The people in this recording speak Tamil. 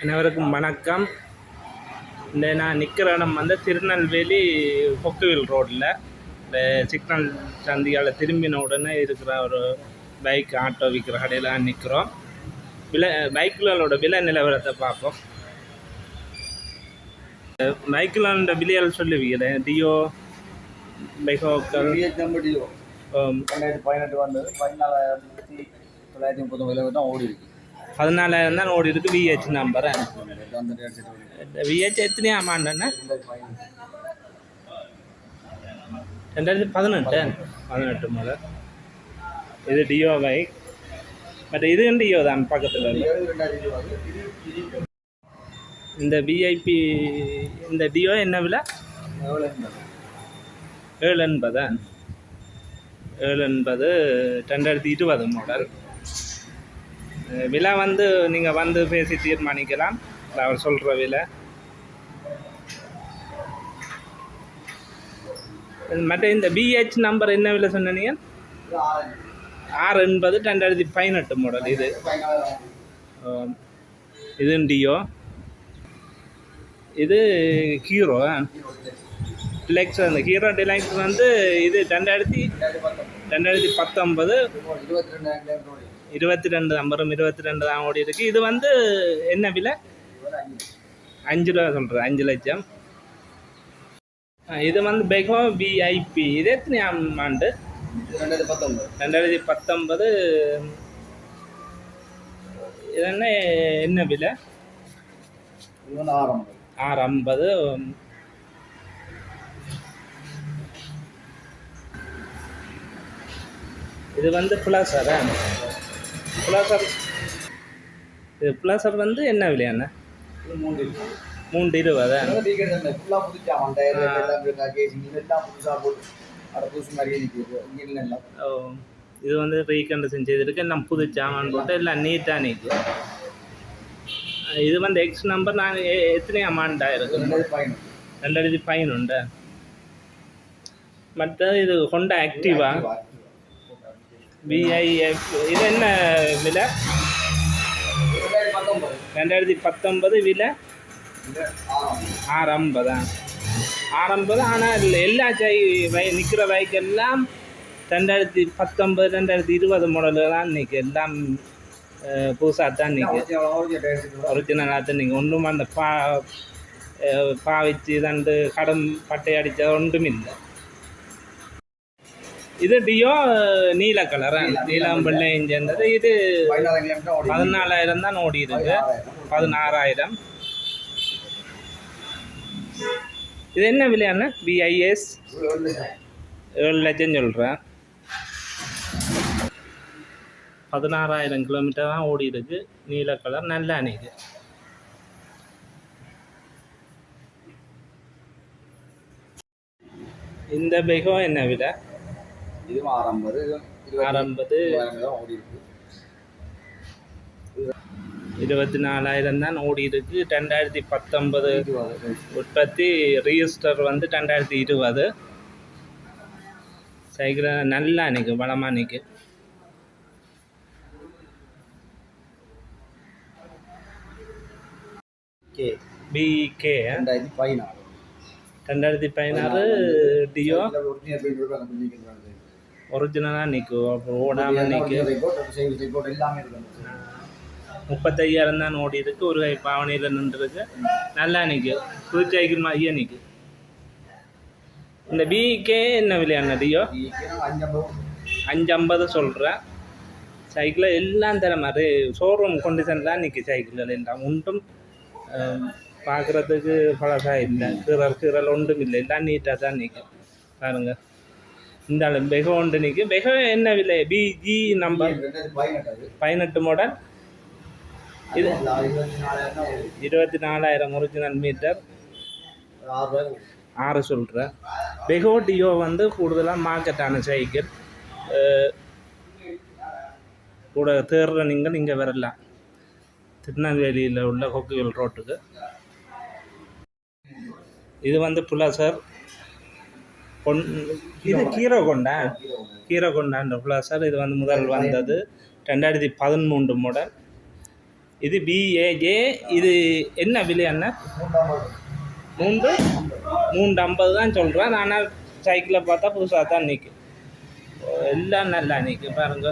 அனைவருக்கும் வணக்கம். இந்த நான் நிற்கிற இடம் வந்து திருநெல்வேலி கொக்குவில் ரோட்டில் இந்த சிக்னல் சந்தியால் திரும்பின உடனே இருக்கிற ஒரு பைக் ஆட்டோ விற்கிற கடையில் நிற்கிறோம். பைக்குகளோட விலை நிலவரத்தை பார்ப்போம். பைக்குகளோட விலையால் சொல்லுவீங்க. டியோ பைக்கோக்கள் டியோ 2018 வந்தது 14,930 தான் ஓடி இருக்கு. 14,000 தான் ஓடி இருக்கு. விஹெச் நம்பர் விஹெச் எத்தனையாம் ஆண்டுன்னா 2018 முதல். இது டியோ பைக். பட் இது டியோ தான் பக்கத்தில். இந்த விஐபி இந்த டியோ என்ன விலை? 780. 2020 மாடல். விலை வந்து நீங்கள் வந்து பேசி தீர்மானிக்கலாம். அவர் சொல்கிற விலை. மற்ற இந்த பிஹெச் நம்பர் என்ன விலை சொன்னீங்க? 680. 2018 மாடல். இது டியோ. இது ஹீரோ டிலக்ஸ். அந்த ஹீரோ டிலக்ஸ் வந்து இது 2019 22 நம்பரும் 22 தான் ஓடி இருக்கு. இது வந்து என்ன விலை? 5 ரூபா சொல்கிறேன். 5 லட்சம். இது வந்து பெகோ விஐபி. இது எத்தனை ஆண்டு? 2019. இது என்ன விலை? 650. இது வந்து பிளாசர். இது பிளாசர் வந்து என்ன விலையான? 320. இது வந்து ரீகண்டிஷன் செய்திருக்கு. எல்லாம் புது சாமான் போட்டு எல்லாம் நீட்டாக நிற்கு. இது வந்து எக்ஸ் நம்பர். நான் எத்தனை அமௌண்ட் ஆயிருக்கு? 2015. மற்றது இது ஹோண்டா ஆக்டிவா VIF. இது என்ன விலை? 2019 விலை 650. ஆனால் எல்லா நிற்கிற பைக்கெல்லாம் 2019 2020 மாடலு தான் நிற்க. எல்லாம் புதுசாக தான் நிற்க. ஒரிஜினலாக தான் நிற்க. ஒன்றும் அந்த பாவிச்சு தண்டு கடம் பட்டை அடித்த ஒன்றும் இல்லை. இது டியோ நீல கலர். நீலம் வெள்ளையும் சேர்ந்தது. இது 14,000 தான் ஓடி இருக்கு. 16,000. இது என்ன விலையான? VIS 7 லட்சம் சொல்கிறேன். 16,000 கிலோமீட்டர் தான் ஓடி இருக்கு. நீல கலர். நல்லா அணிக்கு. இந்த பைக்கோ என்ன விலை? 650. 24,000 தான் ஓடி இருக்கு. 2019 உற்பத்தி. ரிஜிஸ்டர் வந்து 2020. சைக்கிள் நல்லா நிற்கு. பலமாக நிற்கு. BK 2016 deo. ஒரிஜினலாக நிற்கும். அப்புறம் ஓடாமல் நிற்கு. 35,000 தான் ஓடி இருக்கு. ஒரு கை பாவனையில் நின்றுருக்கு. நல்லா நிற்கு. புது சைக்கிள் மாதிரியே நிற்கு. இந்த BK என்ன விலையான டியோ? 550 சொல்கிறேன். சைக்கிளில் எல்லாம் தர மாதிரி ஷோரூம் கண்டிஷன்லாம் நிற்கு. சைக்கிள்கள் எல்லாம் ஒன்றும் பார்க்குறதுக்கு பழசாக இல்லை. கீரல் ஒன்றும் இல்லை. எல்லாம் நீட்டாக தான் நிற்கும். பாருங்கள். இந்த பெகோ ஒன்று நிற்கு. பெகோ என்ன விலை? BG number 18 model. இது 24,000 ஒரிஜினல் மீட்டர். 6 சொல்கிறேன். பெகோ டியோ வந்து கூடுதலாக மார்க்கெட்டான சைக்கிள். கூட தேர்ற நீங்கள் இங்கே வரலாம். திருநெல்வேலியில் உள்ள கொக்குவில் ரோட்டுக்கு. இது வந்து புலாசர். இது ஹீரோ கொண்டான்ற புலாசர். இது வந்து முதல் வந்தது 2013 மாடல். இது பிஏஜே. இது என்ன விலை அண்ணா? 350 தான் சொல்கிறேன். ஆனால் சைக்கிளை பார்த்தா புதுசாக தான் நிற்கும். எல்லாம் நல்லா நிற்கும் பாருங்க.